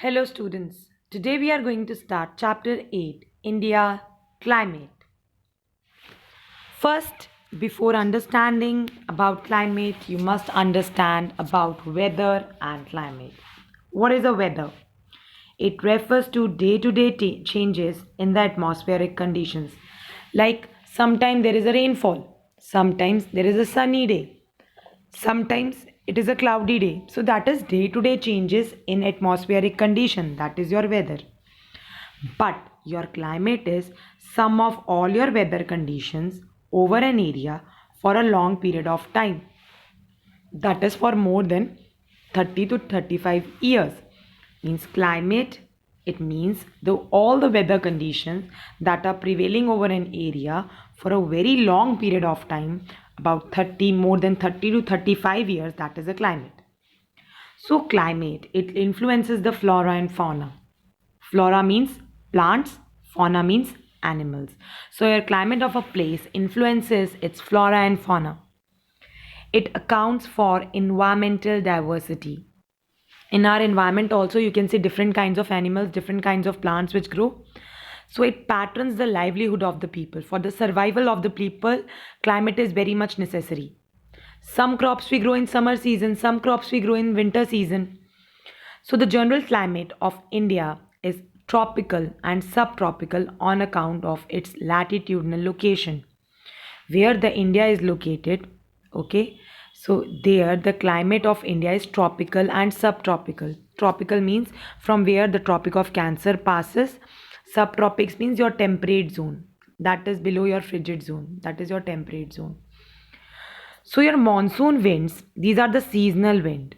Hello, students. Today we are going to start Chapter 8 India Climate. First, before understanding about climate, you must understand about weather and climate. What is a weather? It refers to day changes in the atmospheric conditions. Like sometimes there is a rainfall, sometimes there is a sunny day, sometimes it is a cloudy day. So that is day to day changes in atmospheric condition. That is your weather. But your climate is sum of all your weather conditions over an area for a long period of time. That is for more than 30 to 35 years. Means climate, it means all the weather conditions that are prevailing over an area for a very long period of time, about 30, more than 30 to 35 years, that is a climate. So climate, it influences the flora and fauna. Flora means plants, fauna means animals. So your climate of a place influences its flora and fauna. It accounts for environmental diversity. In our environment also you can see different kinds of animals, different kinds of plants which grow. So it patterns the livelihood of the people. For the survival of the people, climate is very much necessary. Some crops we grow in summer season, some crops we grow in winter season. So the general climate of India is tropical and subtropical on account of its latitudinal location. Where the India is located, okay, so there the climate of India is tropical and subtropical. Tropical means from where the Tropic of Cancer passes. Subtropics means your temperate zone. That is below your frigid zone. That is your temperate zone. So your monsoon winds, these are the seasonal wind,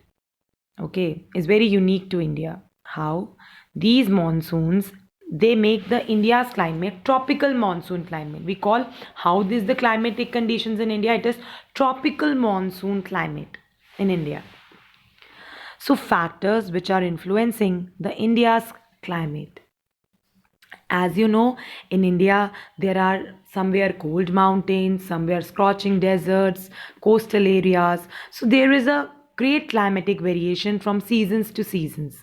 okay, is very unique to India. How these monsoons, they make the India's climate tropical monsoon climate. We call how this the climatic conditions in India, it is tropical monsoon climate in India. So factors which are influencing the India's climate, as you know, in India there are somewhere cold mountains, somewhere scorching deserts, coastal areas. So there is a great climatic variation from seasons to seasons.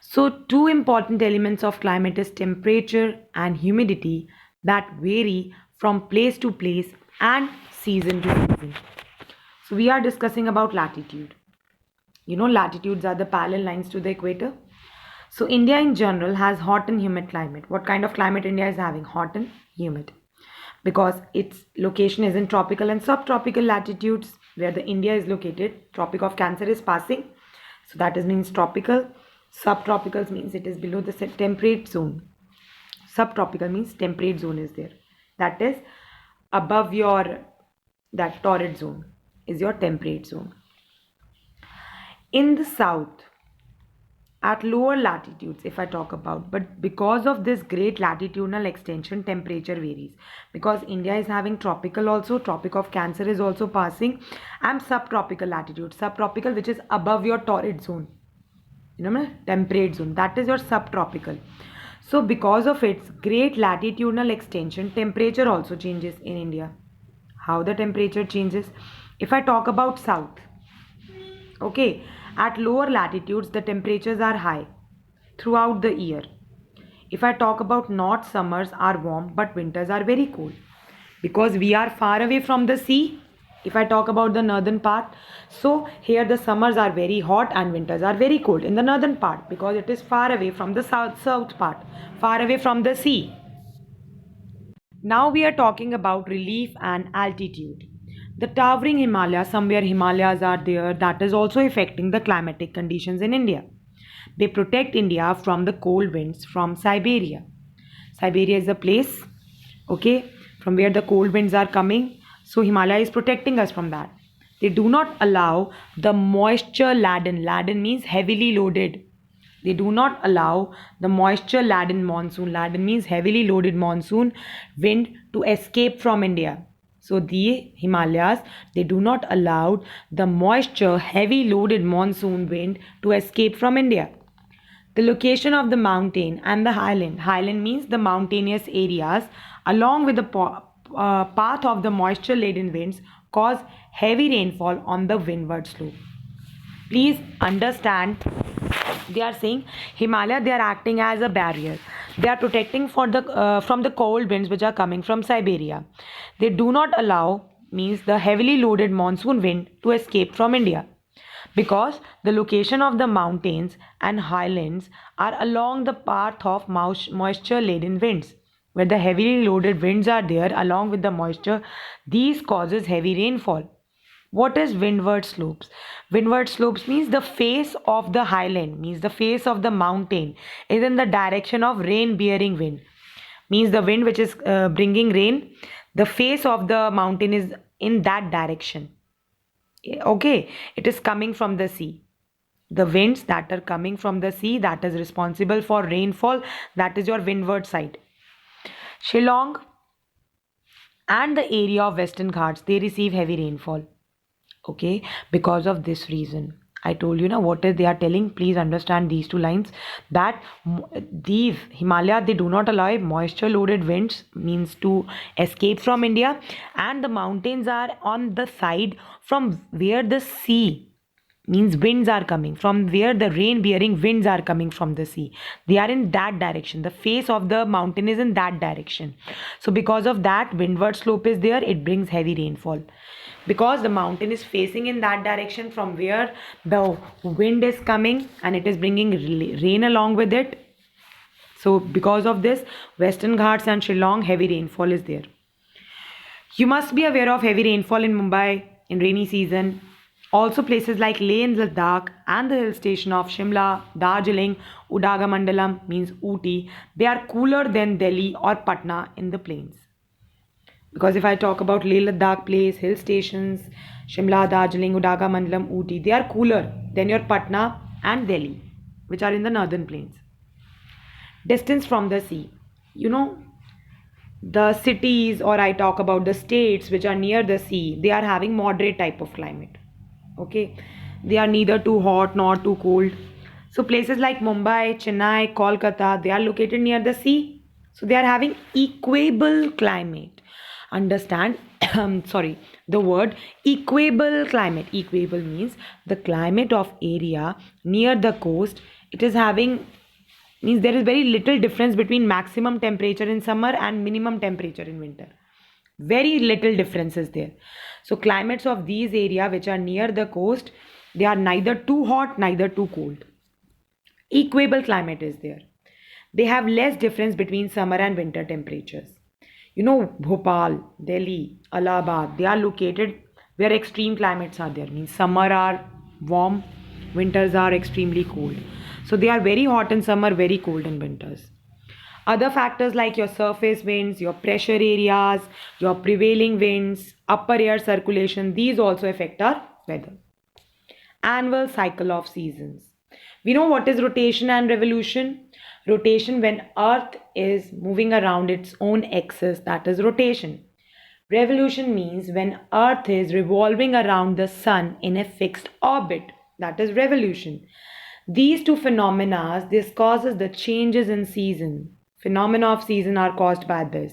So two important elements of climate is temperature and humidity that vary from place to place and season to season. So we are discussing about latitude. You know, latitudes are the parallel lines to the equator. So India in general has hot and humid climate. What kind of climate India is having? Hot and humid. Because its location is in tropical and subtropical latitudes where the India is located. Tropic of Cancer is passing. So that is means tropical. Subtropical means it is below the temperate zone. Subtropical means temperate zone is there. That is above your that torrid zone is your temperate zone. In the south, at lower latitudes, if I talk about, but because of this great latitudinal extension, temperature varies. Because India is having tropical also, Tropic of Cancer is also passing, and subtropical latitude. Subtropical, which is above your torrid zone, you know, temperate zone, that is your subtropical. So because of its great latitudinal extension, temperature also changes in India. How the temperature changes? If I talk about south, okay, at lower latitudes the temperatures are high throughout the year. If I talk about north, summers are warm but winters are very cold because we are far away from the sea. If I talk about the northern part, so here the summers are very hot and winters are very cold in the northern part because it is far away from the south part, far away from the sea. Now we are talking about relief and altitude. The towering Himalayas, somewhere Himalayas are there, that is also affecting the climatic conditions in India. They protect India from the cold winds from Siberia. Siberia is a place, okay, from where the cold winds are coming. So Himalaya is protecting us from that. They do not allow the moisture laden. Laden means heavily loaded. They do not allow the moisture laden monsoon. Laden means heavily loaded monsoon wind to escape from India. So the Himalayas, they do not allow the moisture heavy loaded monsoon wind to escape from India. The location of the mountain and the highland. Highland means the mountainous areas along with the path of the moisture laden winds cause heavy rainfall on the windward slope. Please understand They are saying Himalaya, they are acting as a barrier. They are protecting from the cold winds which are coming from Siberia. They do not allow, means the heavily loaded monsoon wind, to escape from India, because the location of the mountains and highlands are along the path of moisture laden winds. Where the heavily loaded winds are there along with the moisture, these causes heavy rainfall. What is windward slopes? Windward slopes means the face of the highland, means the face of the mountain is in the direction of rain bearing wind, means the wind which is bringing rain, the face of the mountain is in that direction. Okay, it is coming from the sea. The winds that are coming from the sea, that is responsible for rainfall, that is your windward side. Shillong and the area of Western Ghats, they receive heavy rainfall. Okay, because of this reason, I told you now what is they are telling. Please understand these two lines, that these Himalaya, they do not allow moisture loaded winds, means to escape from India, and the mountains are on the side from where the sea, means winds are coming from, where the rain bearing winds are coming from the sea. They are in that direction, the face of the mountain is in that direction. So because of that, windward slope is there, it brings heavy rainfall, because the mountain is facing in that direction from where the wind is coming, and it is bringing rain along with it. So because of this, Western Ghats and Shillong, heavy rainfall is there. You must be aware of heavy rainfall in Mumbai in rainy season. Also places like Leh and Ladakh and the hill station of Shimla, Darjeeling, Udagamandalam, means Ooty, they are cooler than Delhi or Patna in the plains. Because if I talk about Leh Ladakh place, hill stations, Shimla, Darjeeling, Udagamandalam, Ooty, they are cooler than your Patna and Delhi, which are in the northern plains. Distance from the sea. You know, the cities, or I talk about the states which are near the sea, they are having moderate type of climate. Okay, they are neither too hot nor too cold. So places like Mumbai, Chennai, Kolkata, they are located near the sea, so they are having equable climate. Understand, sorry, the word equable climate. Equable means the climate of area near the coast, it is having, means there is very little difference between maximum temperature in summer and minimum temperature in winter. Very little difference is there. So climates of these area which are near the coast, they are neither too hot neither too cold. Equable climate is there. They have less difference between summer and winter temperatures. You know, Bhopal, Delhi, Allahabad, they are located where extreme climates are there. Means summer are warm, winters are extremely cold. So they are very hot in summer, very cold in winters. Other factors like your surface winds, your pressure areas, your prevailing winds, upper air circulation, these also affect our weather. Annual cycle of seasons. We know what is rotation and revolution. Rotation, when Earth is moving around its own axis, that is rotation. Revolution means when Earth is revolving around the Sun in a fixed orbit, that is revolution. These two phenomena, this causes the changes in season. Phenomena of season are caused by this.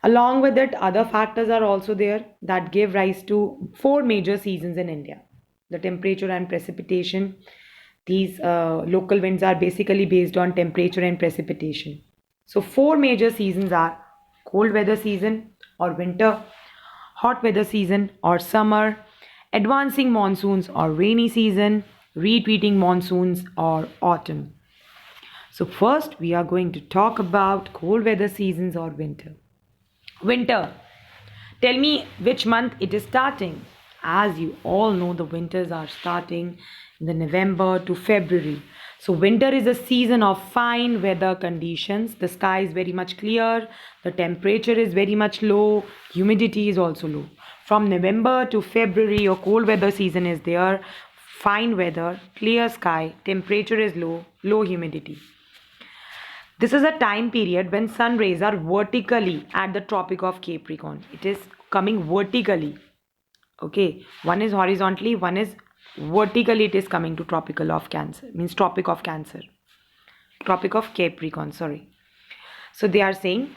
Along with it, other factors are also there that give rise to four major seasons in India. The temperature and precipitation. These local winds are basically based on temperature and precipitation. So four major seasons are cold weather season or winter, hot weather season or summer, advancing monsoons or rainy season, retreating monsoons or autumn. So first we are going to talk about cold weather seasons or winter. Winter. Tell me which month it is starting. As you all know, the winters are starting in the November to February. So winter is a season of fine weather conditions. The sky is very much clear, the temperature is very much low, humidity is also low. From November to February, your cold weather season is there. Fine weather, clear sky, temperature is low, low humidity. This is a time period when sun rays are vertically at the Tropic of Capricorn. It is coming vertically. Okay, one is horizontally, one is vertically. It is coming to tropical of Cancer, means Tropic of Cancer. Tropic of Capricorn, sorry. So they are saying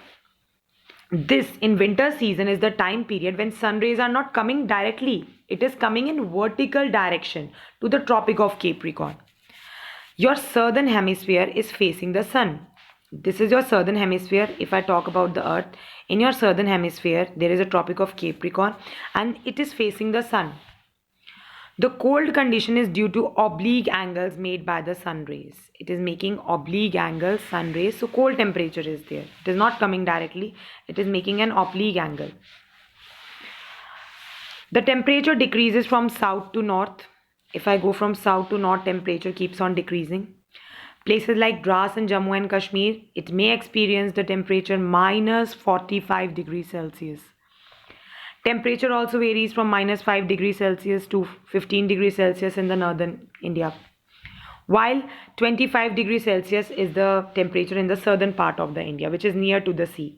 this in winter season is the time period when sun rays are not coming directly. It is coming in vertical direction to the Tropic of Capricorn. Your southern hemisphere is facing the sun. This is your southern hemisphere. If I talk about the earth, in your southern hemisphere there is a tropic of Capricorn and it is facing the sun. The cold condition is due to oblique angles made by the sun rays. It is making oblique angles, sun rays, so cold temperature is there. It is not coming directly, it is making an oblique angle. The temperature decreases from south to north. If I go from south to north, temperature keeps on decreasing. Places like Dras and Jammu and Kashmir, it may experience the temperature minus 45 degrees Celsius. Temperature also varies from minus 5 degrees Celsius to 15 degrees Celsius in the northern India, while 25 degrees Celsius is the temperature in the southern part of the India, which is near to the sea.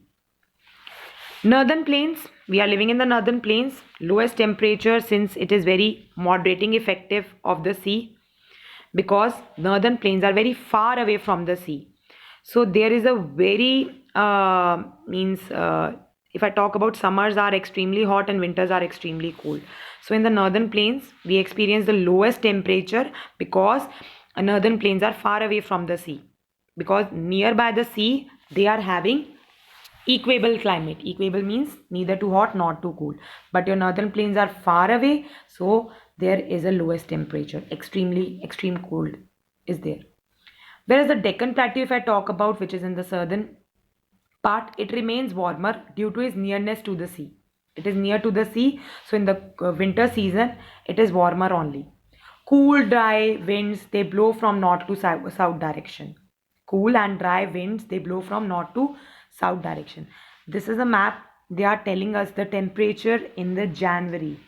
Northern plains, we are living in the northern plains. Lowest temperature, since it is very moderating effective of the sea, because northern plains are very far away from the sea. So there is a very if I talk about, summers are extremely hot and winters are extremely cold. So in the northern plains we experience the lowest temperature because northern plains are far away from the sea, because nearby the sea they are having equable climate. Equable means neither too hot nor too cold, but your northern plains are far away, so there is a lowest temperature. Extreme cold is there. Whereas the Deccan Plateau, if I talk about, which is in the southern part, it remains warmer due to its nearness to the sea. It is near to the sea, so in the winter season it is warmer only. Cool dry winds, they blow from north to south direction. Cool and dry winds, they blow from north to south direction. This is a map. They are telling us the temperature in the January.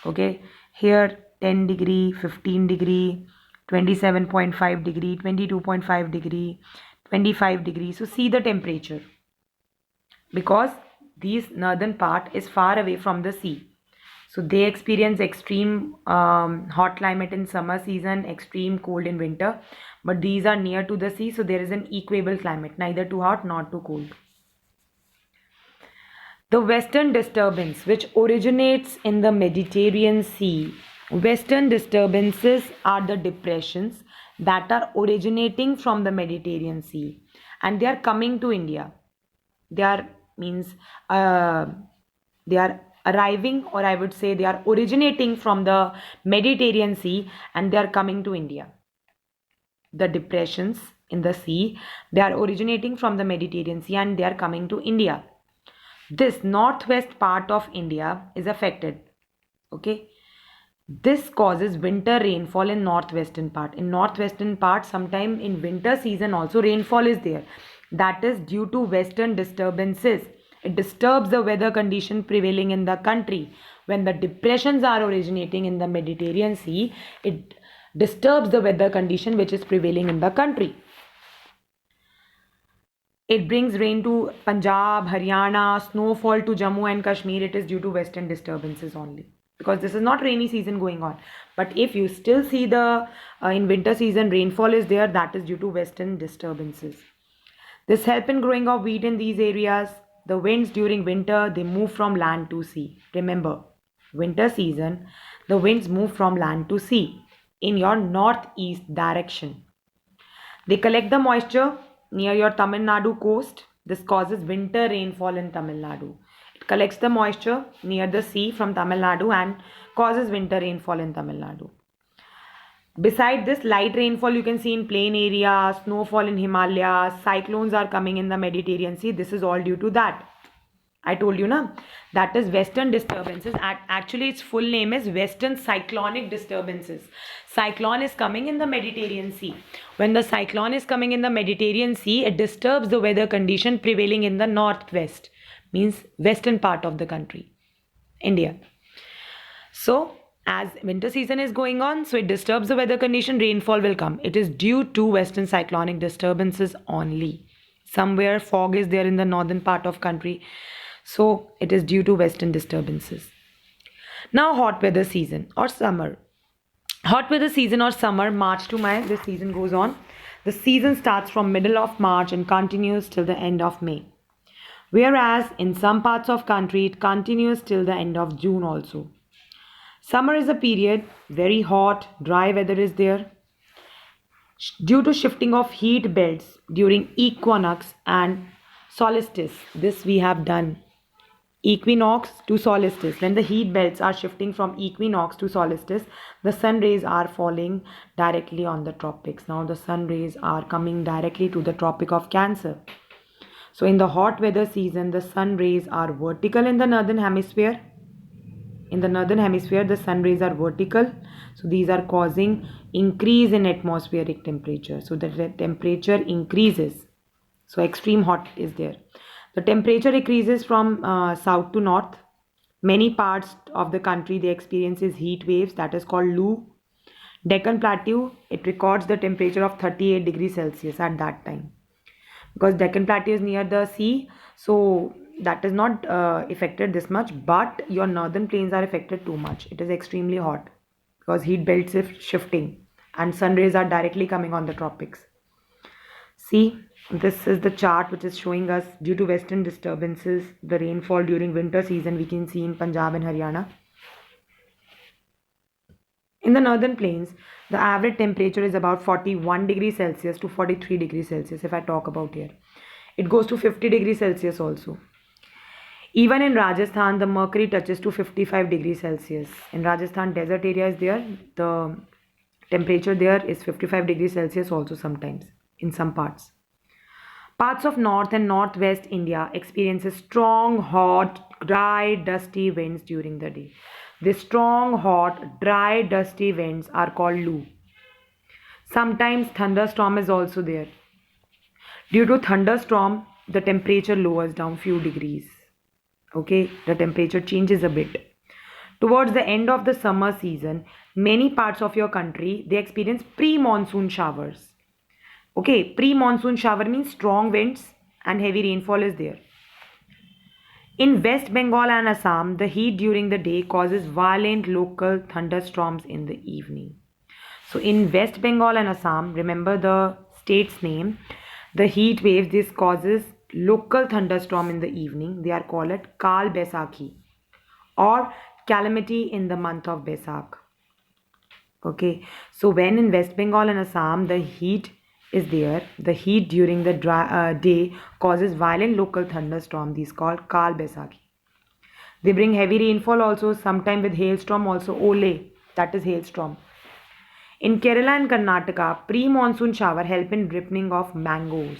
Okay, here 10 degree, 15 degree, 27.5 degree, 22.5 degree, 25 degree. So see the temperature, because this northern part is far away from the sea, so they experience extreme hot climate in summer season, extreme cold in winter, but these are near to the sea, so there is an equable climate, neither too hot nor too cold. The western disturbance, which originates in the Mediterranean Sea. Western disturbances are the depressions that are originating from the Mediterranean Sea and they are coming to India. They are arriving, or I would say they are originating from the Mediterranean Sea and they are coming to India. The depressions in the sea, they are originating from the Mediterranean Sea and they are coming to India. This northwest part of India is affected. Okay, this causes winter rainfall in northwestern part. In northwestern part, sometime in winter season also rainfall is there. That is due to western disturbances. It disturbs the weather condition prevailing in the country. When the depressions are originating in the Mediterranean Sea, it disturbs the weather condition which is prevailing in the country. It brings rain to Punjab, Haryana, snowfall to Jammu and Kashmir. It is due to western disturbances only, because this is not rainy season going on. But if you still see the in winter season rainfall is there, that is due to western disturbances. This help in growing of wheat in these areas. The winds during winter, they move from land to sea. Remember, winter season, the winds move from land to sea in your northeast direction. They collect the moisture near your Tamil Nadu coast. This causes winter rainfall in Tamil Nadu. It collects the moisture near the sea from Tamil Nadu and causes winter rainfall in Tamil Nadu. Beside this, light rainfall you can see in plain areas, snowfall in Himalayas, cyclones are coming in the Mediterranean Sea. This is all due to that. I told you na, that is western disturbances. Actually its full name is western cyclonic disturbances. Cyclone is coming in the Mediterranean Sea. When the cyclone is coming in the Mediterranean Sea, it disturbs the weather condition prevailing in the northwest, means western part of the country, India. So as winter season is going on, so it disturbs the weather condition, rainfall will come. It is due to western cyclonic disturbances only. Somewhere fog is there in the northern part of country, so it is due to western disturbances. Now hot weather season or summer. Hot weather season or summer, March to May, this season goes on. The season starts from middle of March and continues till the end of May. Whereas in some parts of country, it continues till the end of June also. Summer is a period, very hot, dry weather is there. due to shifting of heat belts during equinox and solstice. This we have done. Equinox to solstice. When the heat belts are shifting from equinox to solstice, the sun rays are falling directly on the tropics. Now the sun rays are coming directly to the Tropic of Cancer. So in the hot weather season, the sun rays are vertical in the northern hemisphere. In the northern hemisphere, the sun rays are vertical. So these are causing increase in atmospheric temperature. So the temperature increases. So extreme hot is there. The temperature increases from south to north. Many parts of the country they experiences heat waves, that is called Lu. Deccan Plateau, it records the temperature of 38 degrees Celsius at that time. Because Deccan Plateau is near the sea, so that is not affected this much, but your northern plains are affected too much. It is extremely hot because heat belts is shifting and sun rays are directly coming on the tropics. See, this is the chart which is showing us due to western disturbances, the rainfall during winter season we can see in Punjab and Haryana. In the northern plains, the average temperature is about 41 degrees Celsius to 43 degrees Celsius if I talk about here. It goes to 50 degrees Celsius also. Even in Rajasthan, the mercury touches to 55 degrees Celsius. In Rajasthan, desert area is there. The temperature there is 55 degrees Celsius also sometimes in some parts. Parts of north and northwest India experiences strong, hot, dry, dusty winds during the day. These strong, hot, dry, dusty winds are called Lu. Sometimes thunderstorm is also there. Due to thunderstorm, the temperature lowers down few degrees. Okay, the temperature changes a bit. Towards the end of the summer season, many parts of your country they experience pre-monsoon showers. Okay, pre-monsoon shower means strong winds and heavy rainfall is there. In West Bengal and Assam, the heat during the day causes violent local thunderstorms in the evening. So in West Bengal and Assam, remember the state's name, the heat waves this causes local thunderstorm in the evening. They are called Kal Baisakhi or calamity in the month of Baisakh. Okay, so when in West Bengal and Assam the heat is there, the heat during the day causes violent local thunderstorm. These called Kal Baisakhi. They bring heavy rainfall also, sometime with hailstorm also. Ole, that is hailstorm. In Kerala and Karnataka, pre-monsoon shower help in ripening of mangoes.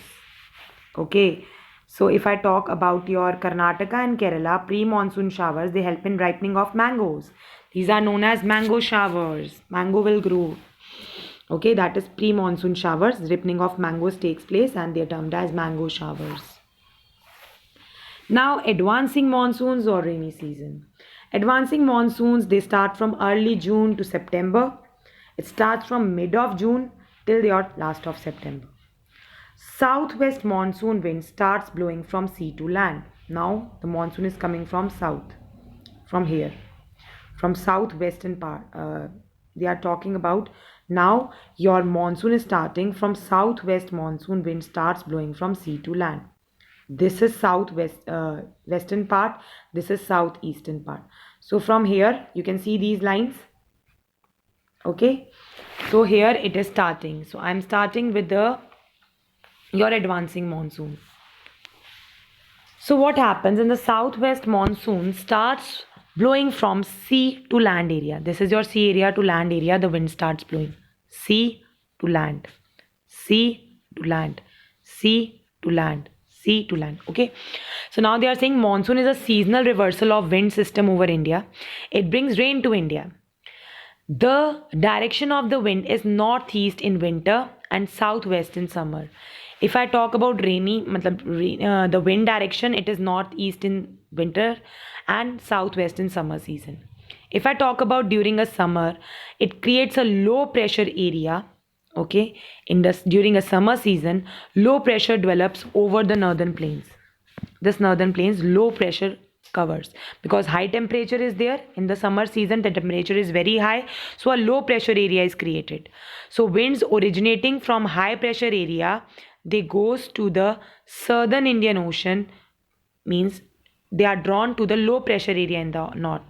Okay, so if I talk about your Karnataka and Kerala, pre-monsoon showers, they help in ripening of mangoes. These are known as mango showers. Mango will grow. Okay, that is pre-monsoon showers. Ripening of mangoes takes place and they are termed as mango showers. Now, advancing monsoons or rainy season. Advancing monsoons, they start from early June to September. It starts from mid of June till the last of September. Southwest monsoon wind starts blowing from sea to land. Now the monsoon is coming from south, from here, from southwestern part. They are talking about now your monsoon is starting from southwest monsoon wind starts blowing from sea to land. This is southwest western part. This is southeastern part. So from here you can see these lines. Okay, so here it is starting. So I'm starting with the your advancing monsoon. So what happens in the southwest monsoon starts blowing from sea to land area. This is your sea area to land area. The wind starts blowing sea to land, sea to land, sea to land, sea to land. Okay, so now they are saying monsoon is a seasonal reversal of wind system over India. It brings rain to India. The direction of the wind is northeast in winter and southwest in summer. If I talk about rainy, the wind direction, it is northeast in winter and southwest in summer season. If I talk about during a summer, it creates a low pressure area. Okay, during a summer season, low pressure develops over the northern plains. This northern plains low pressure covers because high temperature is there in the summer season. The temperature is very high, so a low pressure area is created. So winds originating from high pressure area, they goes to the southern Indian Ocean, means they are drawn to the low pressure area in the north.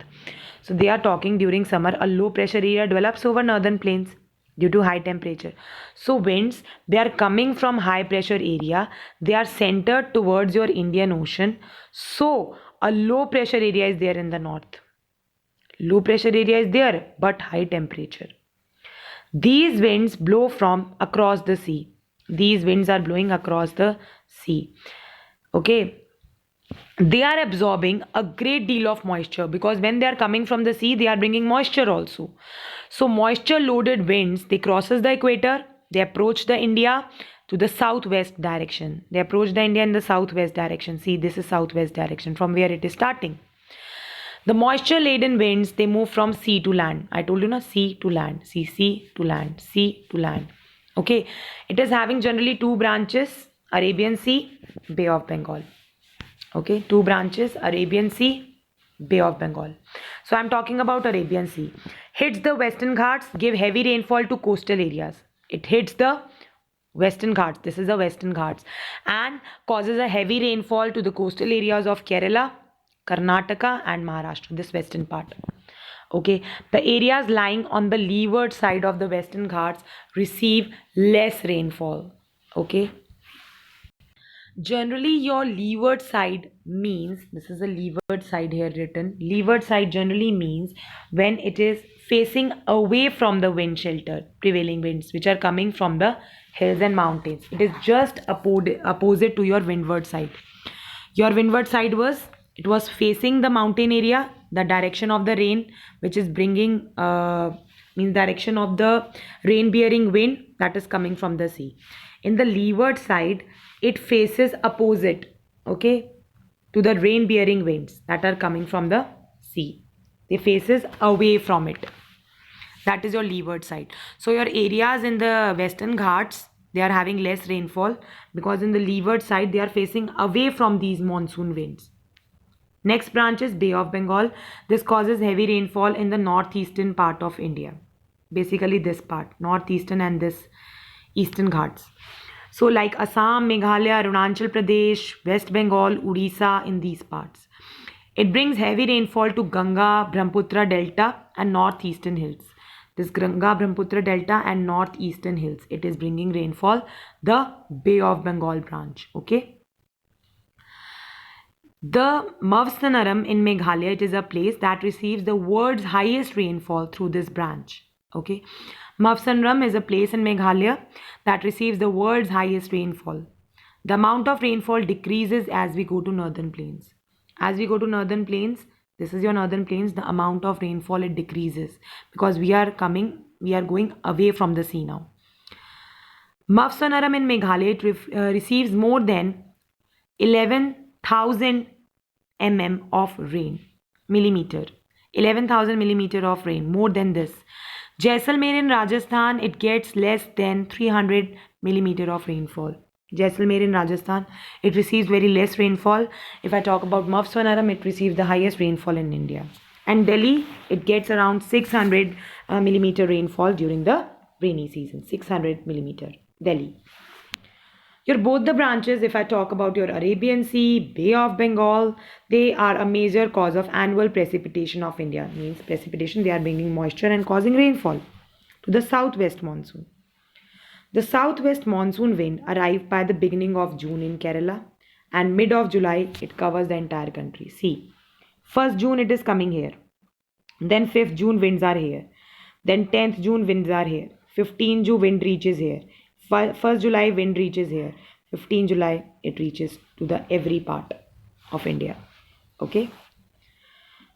So they are talking during summer a low pressure area develops over northern plains. due to high temperature. So winds, they are coming from high pressure area, they are centered towards your Indian Ocean. So a low pressure area is there in the north. Low pressure area is there, but high temperature. These winds blow from across the sea. These winds are blowing across the sea. Okay, they are absorbing a great deal of moisture, because when they are coming from the sea, they are bringing moisture also. So moisture loaded winds, they crosses the equator, they approach the India to the southwest direction. They approach the India in the southwest direction. See, this is southwest direction from where it is starting. The moisture laden winds, they move from sea to land. I told you na, sea to land, sea to land, sea to land. Okay, it is having generally two branches, Arabian Sea, Bay of Bengal. Okay, two branches, Arabian Sea, Bay of Bengal. So I'm talking about Arabian Sea. Hits the Western Ghats, give heavy rainfall to coastal areas. It hits the Western Ghats. This is the Western Ghats, and causes a heavy rainfall to the coastal areas of Kerala, Karnataka and Maharashtra, this western part. Okay, the areas lying on the leeward side of the Western Ghats receive less rainfall. Okay, generally your leeward side means, this is a leeward side here written, leeward side generally means when it is facing away from the wind shelter, prevailing winds which are coming from the hills and mountains. It is just opposite to your windward side. Your windward side was, it was facing the mountain area, the direction of the rain which is bringing means direction of the rain bearing wind that is coming from the sea. In the leeward side, it faces opposite, okay, to the rain bearing winds that are coming from the sea. They faces away from it. That is your leeward side. So your areas in the Western Ghats, they are having less rainfall, because in the leeward side they are facing away from these monsoon winds. Next branch is Bay of Bengal. This causes heavy rainfall in the northeastern part of India. Basically this part, northeastern and this eastern Ghats. So like Assam, Meghalaya, Arunachal Pradesh, West Bengal, Odisha, in these parts. It brings heavy rainfall to Ganga, Brahmaputra Delta and northeastern hills. This Ganga, Brahmaputra Delta and northeastern hills, it is bringing rainfall, the Bay of Bengal branch. Okay. The Mavsanaram in Meghalaya, it is a place that receives the world's highest rainfall through this branch. Okay. Mavsanaram is a place in Meghalaya that receives the world's highest rainfall. The amount of rainfall decreases as we go to northern plains. As we go to northern plains, this is your northern plains, the amount of rainfall, it decreases, because we are going away from the sea now. Mavsanaram in Meghalaya receives more than 11,000 mm of rain, millimeter. 11,000 millimeter of rain, more than this. Jaisalmer in Rajasthan, it gets less than 300 millimeter of rainfall. Jaisalmer in Rajasthan, it receives very less rainfall. If I talk about Mavsanaram, it receives the highest rainfall in India. And Delhi, it gets around 600 millimeter rainfall during the rainy season. 600 millimeter, Delhi. Your both the branches, if I talk about your Arabian Sea, Bay of Bengal, they are a major cause of annual precipitation of India. Means precipitation, they are bringing moisture and causing rainfall to the southwest monsoon. The southwest monsoon wind arrived by the beginning of June in Kerala, and mid of July it covers the entire country. See, 1st June it is coming here. Then 5th June winds are here. Then 10th June winds are here. 15th June wind reaches here. 1st July wind reaches here. 15 July it reaches to the every part of India. Okay.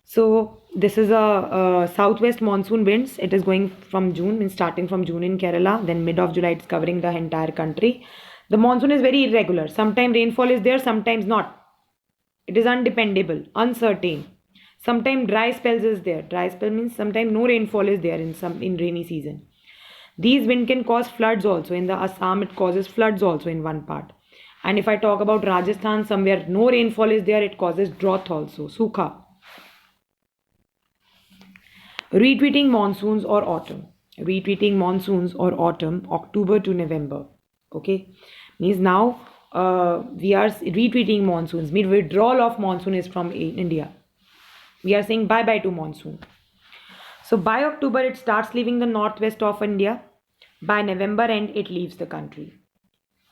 So this is a southwest monsoon winds. It is going from June, means starting from June in Kerala. Then mid of July it's covering the entire country. The monsoon is very irregular. Sometimes rainfall is there, sometimes not. It is undependable, uncertain. Sometimes dry spells is there. Dry spell means sometimes no rainfall is there in rainy season. These wind can cause floods also. In the Assam, it causes floods also in one part. And if I talk about Rajasthan, somewhere no rainfall is there, it causes drought also, sukha. Retreating monsoons or autumn. Retreating monsoons or autumn, October to November. Okay, means now we are retreating monsoons. Means withdrawal of monsoon is from India. We are saying bye bye to monsoon. So by October it starts leaving the northwest of India, By November end, it leaves the country.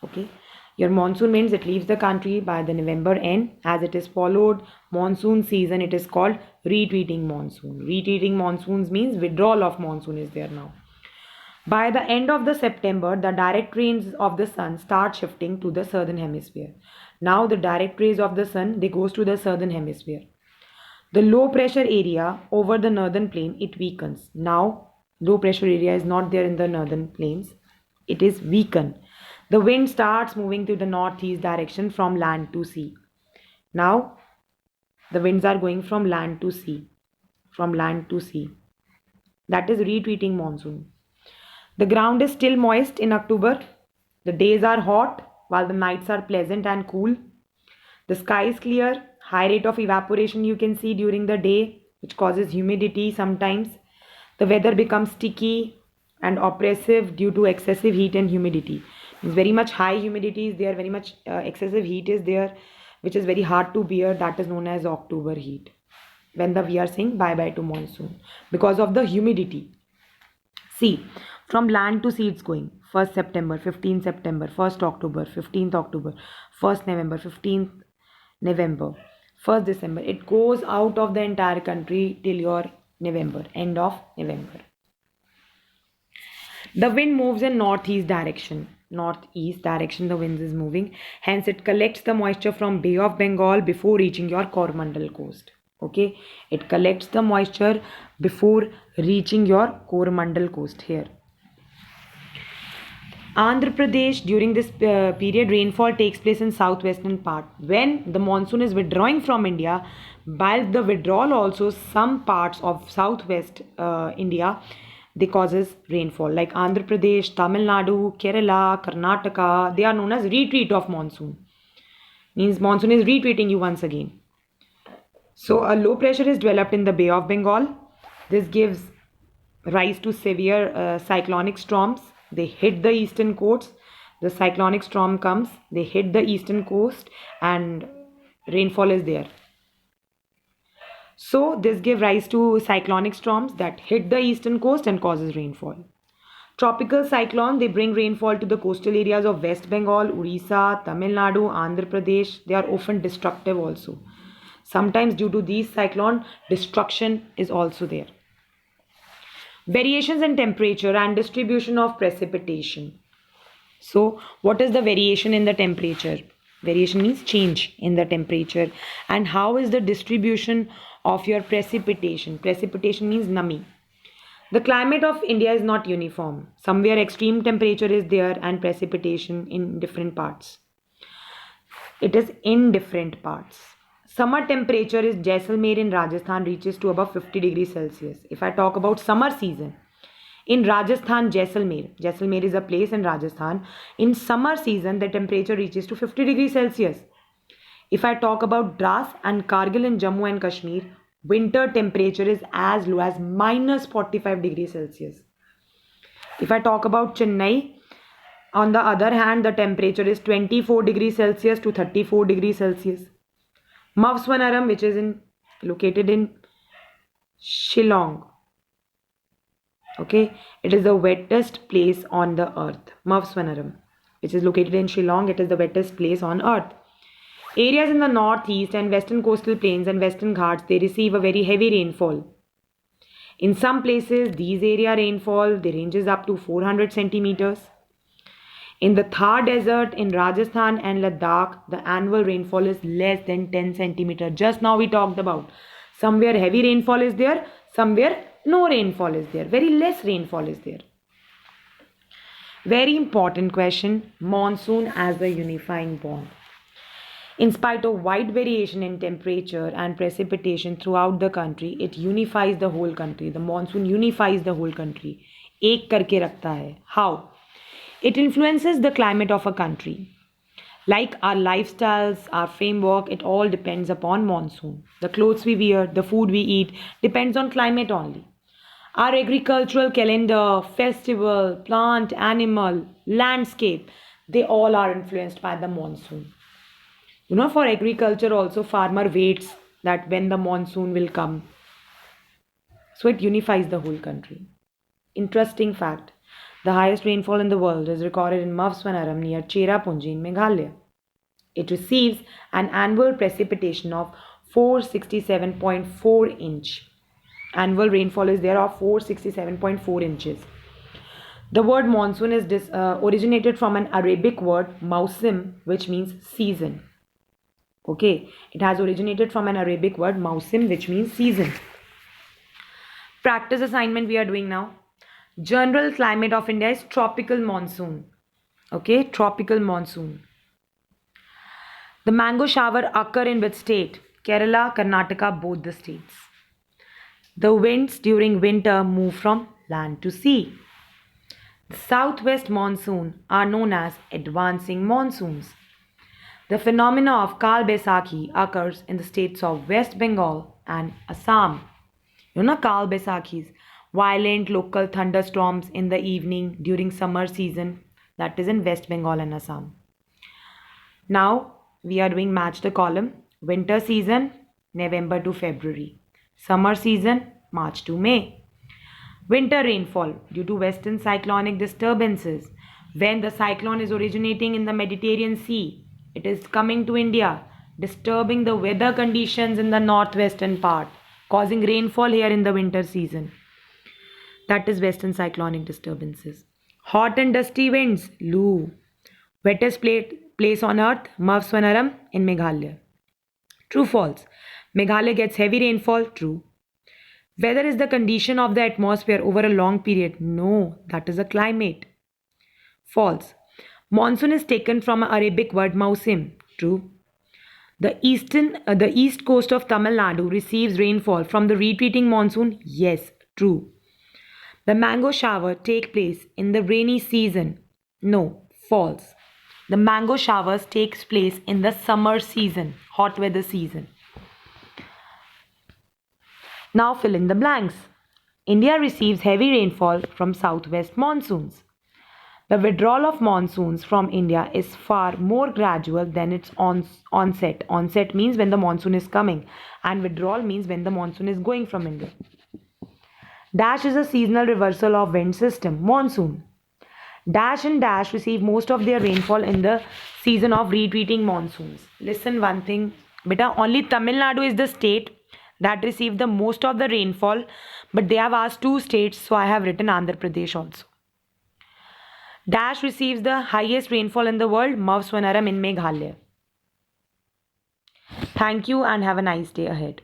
Okay, your monsoon means it leaves the country by the November end. As it is followed monsoon season, it is called retreating monsoon. Retreating monsoons means withdrawal of monsoon is there now. By the end of the September, the direct rays of the sun start shifting to the southern hemisphere. Now the direct rays of the sun, they goes to the southern hemisphere. The low pressure area over the northern plain, it weakens. Now low pressure area is not there in the northern plains. It is weakened. The wind starts moving to the northeast direction from land to sea. Now the winds are going from land to sea. From land to sea. That is retreating monsoon. The ground is still moist in October. The days are hot while the nights are pleasant and cool. The sky is clear. High rate of evaporation you can see during the day, which causes humidity sometimes. The weather becomes sticky and oppressive due to excessive heat and humidity. It's very much high humidity is there, very much excessive heat is there, which is very hard to bear. That is known as October heat. When we are saying bye bye to monsoon because of the humidity. See, from land to sea it's going. 1st September, 15th September, 1st October, 15th October, 1st November, 15th November, 1st December. It goes out of the entire country till your November, end of November. The wind moves in northeast direction. Northeast direction the wind is moving. Hence it collects the moisture from Bay of Bengal before reaching your Coromandel coast. Okay, it collects the moisture before reaching your Coromandel coast here. Andhra Pradesh, during this period, rainfall takes place in southwestern part. When the monsoon is withdrawing from India, by the withdrawal also some parts of southwest India, they causes rainfall like Andhra Pradesh, Tamil Nadu, Kerala, Karnataka. They are known as retreat of monsoon. Means monsoon is retreating you once again. So a low pressure is developed in the Bay of Bengal. This gives rise to severe cyclonic storms. They hit the eastern coast. The cyclonic storm comes. They hit the eastern coast and rainfall is there. So this gives rise to cyclonic storms that hit the eastern coast and causes rainfall. Tropical cyclone, they bring rainfall to the coastal areas of West Bengal, Orissa, Tamil Nadu, Andhra Pradesh. They are often destructive also. Sometimes due to these cyclone, destruction is also there. Variations in temperature and distribution of precipitation. So what is the variation in the temperature? Variation means change in the temperature. And how is the distribution of your precipitation? Precipitation means nami. The climate of India is not uniform. Somewhere extreme temperature is there and precipitation in different parts. It is in different parts. Summer temperature is Jaisalmer in Rajasthan reaches to above 50 degrees Celsius. If I talk about summer season, in Rajasthan, Jaisalmer is a place in Rajasthan. In summer season, the temperature reaches to 50 degrees Celsius. If I talk about Dras and Kargil in Jammu and Kashmir, winter temperature is as low as minus 45 degrees Celsius. If I talk about Chennai, on the other hand, the temperature is 24 degrees Celsius to 34 degrees Celsius. Mawswanaram, which is located in Shillong. Okay, it is the wettest place on the earth. Mawswanaram, which is located in Shillong, it is the wettest place on earth. Areas in the northeast and western coastal plains and western ghats, they receive a very heavy rainfall. In some places, these area rainfall, they ranges up to 400 centimeters. In the Thar Desert in Rajasthan and Ladakh, the annual rainfall is less than 10 centimeters. Just now we talked about somewhere heavy rainfall is there, somewhere no rainfall is there, very less rainfall is there. Very important question, monsoon as a unifying bond. In spite of wide variation in temperature and precipitation throughout the country, it unifies the whole country. The monsoon unifies the whole country. एक करके रखता है. How? It influences the climate of a country. Like our lifestyles, our framework, it all depends upon monsoon. The clothes we wear, the food we eat, depends on climate only. Our agricultural calendar, festival, plant, animal, landscape, they all are influenced by the monsoon. You know, for agriculture also, farmer waits that when the monsoon will come. So it unifies the whole country. Interesting fact. The highest rainfall in the world is recorded in Mawswanaram near Cherrapunji in Meghalaya. It receives an annual precipitation of 467.4 inch. Annual rainfall is there of 467.4 inches. The word monsoon is originated from an Arabic word mausim, which means season. Okay, it has originated from an Arabic word mausim, which means season. Practice assignment we are doing now. General climate of India is tropical monsoon. Okay, tropical monsoon. The mango shower occur in which state? Kerala, Karnataka, both the states. The winds during winter move from land to sea. The southwest monsoon are known as advancing monsoons. The phenomena of Kal Baisakhi occurs in the states of West Bengal and Assam. You know Kal Baisakhis, violent local thunderstorms in the evening during summer season, that is in West Bengal and Assam. Now we are doing match the column. Winter season, November to February. Summer season, March to May. Winter rainfall due to western cyclonic disturbances. When the cyclone is originating in the Mediterranean Sea, it is coming to India, disturbing the weather conditions in the northwestern part, causing rainfall here in the winter season. That is western cyclonic disturbances. Hot and dusty winds, Loo. Wettest place on earth, Mawswanaram in Meghalaya. True false. Meghalaya gets heavy rainfall, true. Weather is the condition of the atmosphere over a long period. No, that is a climate. False. Monsoon is taken from an Arabic word mausim. True. The east coast of Tamil Nadu receives rainfall from the retreating monsoon. Yes, true. The mango shower take place in the rainy season. No, false. The mango showers takes place in the summer season, hot weather season. Now fill in the blanks. India receives heavy rainfall from southwest monsoons. The withdrawal of monsoons from India is far more gradual than its onset. Onset means when the monsoon is coming, and withdrawal means when the monsoon is going from India. Dash is a seasonal reversal of wind system, monsoon. Dash and Dash receive most of their rainfall in the season of retreating monsoons. Listen one thing, beta, only Tamil Nadu is the state that received the most of the rainfall, but they have asked two states, so I have written Andhra Pradesh also. Dash receives the highest rainfall in the world, Mawswanaram in Meghalaya. Thank you and have a nice day ahead.